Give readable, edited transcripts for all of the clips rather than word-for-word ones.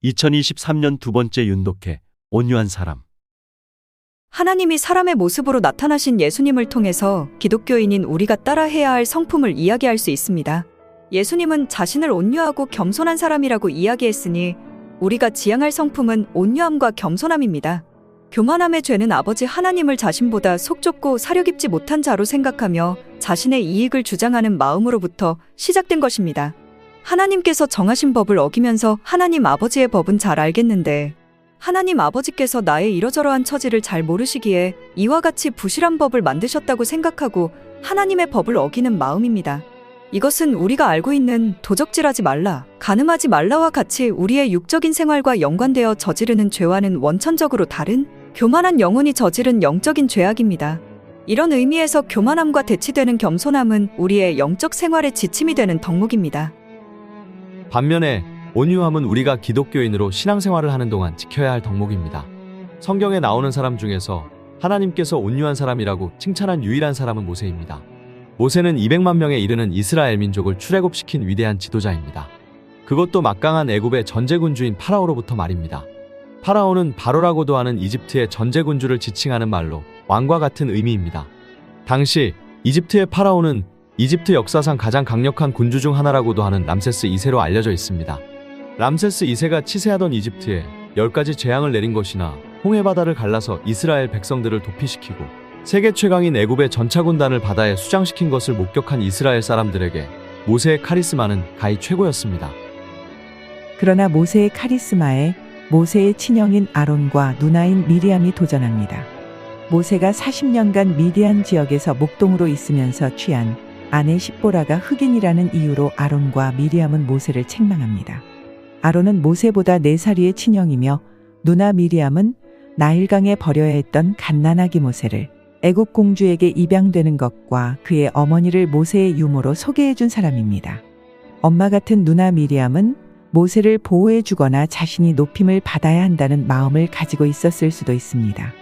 2023년 두 번째 윤독해 온유한 사람. 하나님이 사람의 모습으로 나타나신 예수님을 통해서 기독교인인 우리가 따라해야 할 성품을 이야기할 수 있습니다. 예수님은 자신을 온유하고 겸손한 사람이라고 이야기했으니 우리가 지향할 성품은 온유함과 겸손함입니다. 교만함의 죄는 아버지 하나님을 자신보다 속 좁고 사려 깊지 못한 자로 생각하며 자신의 이익을 주장하는 마음으로부터 시작된 것입니다. 하나님께서 정하신 법을 어기면서 하나님 아버지의 법은 잘 알겠는데 하나님 아버지께서 나의 이러저러한 처지를 잘 모르시기에 이와 같이 부실한 법을 만드셨다고 생각하고 하나님의 법을 어기는 마음입니다. 이것은 우리가 알고 있는 도적질하지 말라, 간음하지 말라와 같이 우리의 육적인 생활과 연관되어 저지르는 죄와는 원천적으로 다른 교만한 영혼이 저지른 영적인 죄악입니다. 이런 의미에서 교만함과 대치되는 겸손함은 우리의 영적 생활의 지침이 되는 덕목입니다. 반면에 온유함은 우리가 기독교인으로 신앙생활을 하는 동안 지켜야 할 덕목입니다. 성경에 나오는 사람 중에서 하나님께서 온유한 사람이라고 칭찬한 유일한 사람은 모세입니다. 모세는 200만 명에 이르는 이스라엘 민족을 출애굽시킨 위대한 지도자입니다. 그것도 막강한 애굽의 전제군주인 파라오로부터 말입니다. 파라오는 바로라고도 하는 이집트의 전제군주를 지칭하는 말로 왕과 같은 의미입니다. 당시 이집트의 파라오는 이집트 역사상 가장 강력한 군주 중 하나라고도 하는 람세스 2세로 알려져 있습니다. 람세스 2세가 치세하던 이집트에 10가지 재앙을 내린 것이나 홍해바다를 갈라서 이스라엘 백성들을 도피시키고 세계 최강인 애굽의 전차군단을 바다에 수장시킨 것을 목격한 이스라엘 사람들에게 모세의 카리스마는 가히 최고였습니다. 그러나 모세의 카리스마에 모세의 친형인 아론과 누나인 미리암이 도전합니다. 모세가 40년간 미디안 지역에서 목동으로 있으면서 취한 아내 십보라가 흑인이라는 이유로 아론과 미리암은 모세를 책망합니다. 아론은 모세보다 4살 위의 친형이며 누나 미리암은 나일강에 버려야 했던 갓난아기 모세를 애굽 공주에게 입양되는 것과 그의 어머니를 모세의 유모로 소개해준 사람입니다. 엄마 같은 누나 미리암은 모세를 보호해주거나 자신이 높임을 받아야 한다는 마음을 가지고 있었을 수도 있습니다.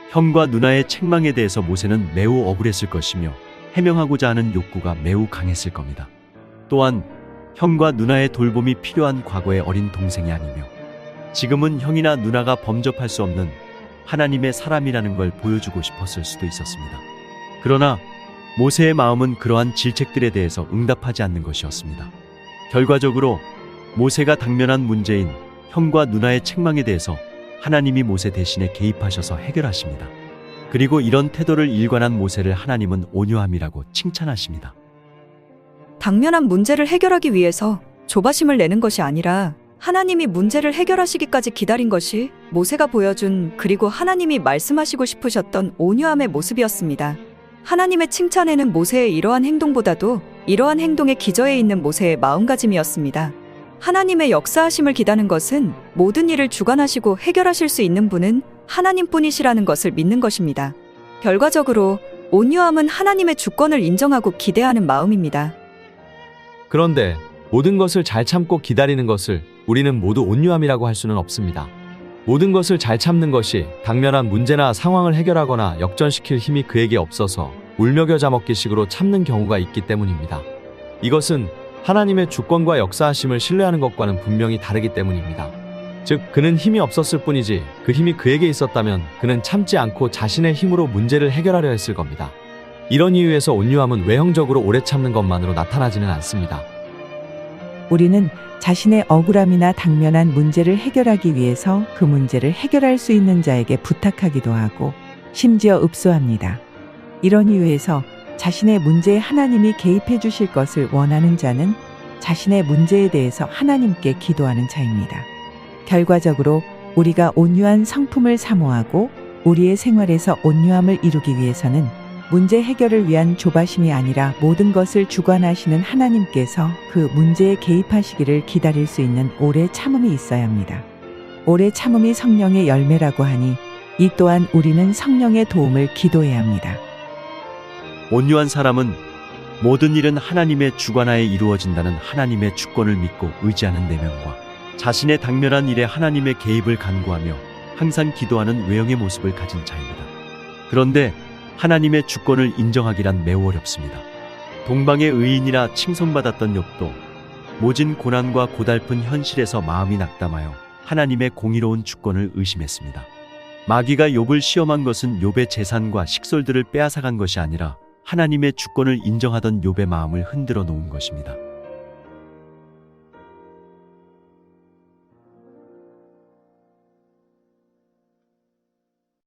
형과 누나의 책망에 대해서 모세는 매우 억울했을 것이며 해명하고자 하는 욕구가 매우 강했을 겁니다. 또한 형과 누나의 돌봄이 필요한 과거의 어린 동생이 아니며 지금은 형이나 누나가 범접할 수 없는 하나님의 사람이라는 걸 보여주고 싶었을 수도 있었습니다. 그러나 모세의 마음은 그러한 질책들에 대해서 응답하지 않는 것이었습니다. 결과적으로 모세가 당면한 문제인 형과 누나의 책망에 대해서 하나님이 모세 대신에 개입하셔서 해결하십니다. 그리고 이런 태도를 일관한 모세를 하나님은 온유함이라고 칭찬하십니다. 당면한 문제를 해결하기 위해서 조바심을 내는 것이 아니라 하나님이 문제를 해결하시기까지 기다린 것이 모세가 보여준 그리고 하나님이 말씀하시고 싶으셨던 온유함의 모습이었습니다. 하나님의 칭찬에는 모세의 이러한 행동보다도 이러한 행동의 기저에 있는 모세의 마음가짐이었습니다. 하나님의 역사하심을 기다는 것은 모든 일을 주관하시고 해결하실 수 있는 분은 하나님뿐이시라는 것을 믿는 것입니다. 결과적으로 온유함은 하나님의 주권을 인정하고 기대하는 마음입니다. 그런데 모든 것을 잘 참고 기다리는 것을 우리는 모두 온유함이라고 할 수는 없습니다. 모든 것을 잘 참는 것이 당면한 문제나 상황을 해결하거나 역전시킬 힘이 그에게 없어서 울며 겨자 먹기식으로 참는 경우가 있기 때문입니다. 이것은 하나님의 주권과 역사하심을 신뢰하는 것과는 분명히 다르기 때문입니다. 즉, 그는 힘이 없었을 뿐이지 그 힘이 그에게 있었다면 그는 참지 않고 자신의 힘으로 문제를 해결하려 했을 겁니다. 이런 이유에서 온유함은 외형적으로 오래 참는 것만으로 나타나지는 않습니다. 우리는 자신의 억울함이나 당면한 문제를 해결하기 위해서 그 문제를 해결할 수 있는 자에게 부탁하기도 하고 심지어 읍소합니다. 이런 이유에서 자신의 문제에 하나님이 개입해 주실 것을 원하는 자는 자신의 문제에 대해서 하나님께 기도하는 자입니다. 결과적으로 우리가 온유한 성품을 사모하고 우리의 생활에서 온유함을 이루기 위해서는 문제 해결을 위한 조바심이 아니라 모든 것을 주관하시는 하나님께서 그 문제에 개입하시기를 기다릴 수 있는 오래 참음이 있어야 합니다. 오래 참음이 성령의 열매라고 하니 이 또한 우리는 성령의 도움을 기도해야 합니다. 온유한 사람은 모든 일은 하나님의 주관하에 이루어진다는 하나님의 주권을 믿고 의지하는 내면과 자신의 당면한 일에 하나님의 개입을 간구하며 항상 기도하는 외형의 모습을 가진 자입니다. 그런데 하나님의 주권을 인정하기란 매우 어렵습니다. 동방의 의인이라 칭송받았던 욥도 모진 고난과 고달픈 현실에서 마음이 낙담하여 하나님의 공의로운 주권을 의심했습니다. 마귀가 욥을 시험한 것은 욥의 재산과 식솔들을 빼앗아간 것이 아니라 하나님의 주권을 인정하던 욥의 마음을 흔들어 놓은 것입니다.